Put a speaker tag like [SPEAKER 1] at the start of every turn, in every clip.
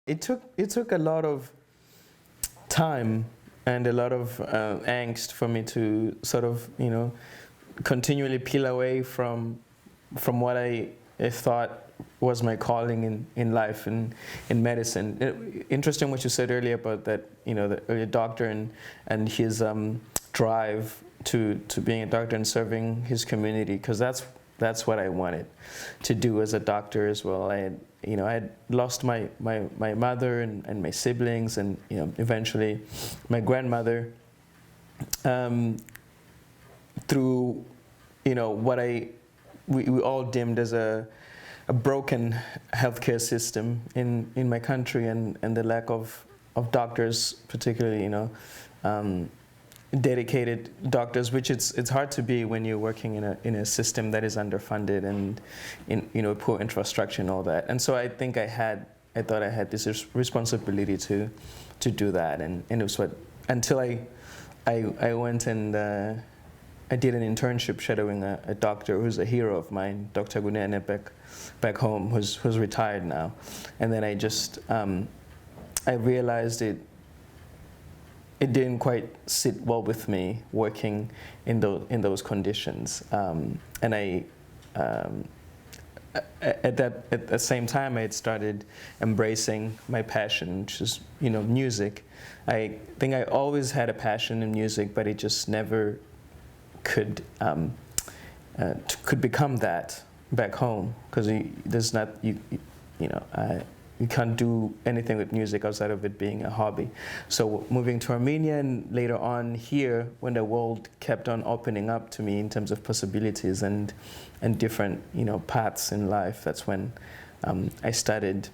[SPEAKER 1] it took a lot of time and a lot of angst for me to sort of, continually peel away from what I thought was my calling in life and in medicine. Interesting what you said earlier about that, the early doctor and his drive to being a doctor and serving his community, because that's what I wanted to do as a doctor as well. I had lost my mother and my siblings, and eventually my grandmother, through what we all deemed as a broken healthcare system in my country, and the lack of doctors, particularly dedicated doctors, which it's hard to be when you're working in a system that is underfunded and in poor infrastructure and all that. And so I thought I had this responsibility to do that, and it was until I went and I did an internship shadowing a doctor who's a hero of mine, Dr. Gunene back home, who's retired now. And then I realized it didn't quite sit well with me working in those conditions. And at the same time, I had started embracing my passion, which is music. I think I always had a passion in music, but it just never could become that back home, because there's not you can't do anything with music outside of it being a hobby. So moving to Armenia, and later on here, when the world kept on opening up to me in terms of possibilities and different paths in life, that's when I started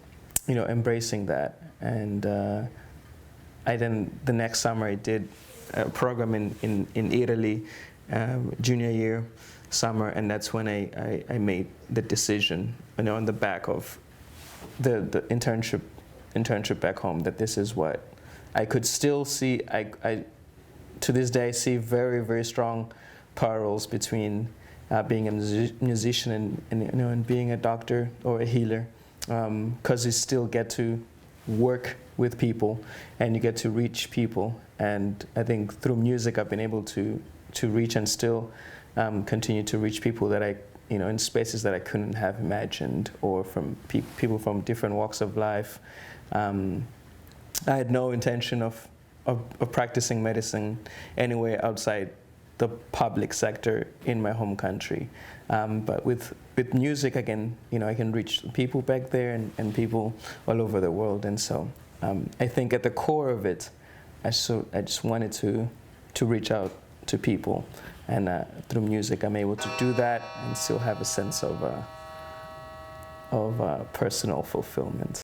[SPEAKER 1] embracing that. And the next summer I did a program in Italy, junior year summer, and that's when I made the decision, on the back of the internship back home, that this is what I could still see. I to this day see very, very strong parallels between being a musician and being a doctor or a healer, because you still get to work with people and you get to reach people. And I think through music I've been able to reach and still continue to reach people that I in spaces that I couldn't have imagined, or from people from different walks of life. I had no intention of practicing medicine anywhere outside the public sector in my home country. But with music, I can reach people back there and people all over the world. And so I think at the core of it, I just wanted to reach out to people. And through music, I'm able to do that and still have a sense of personal fulfillment.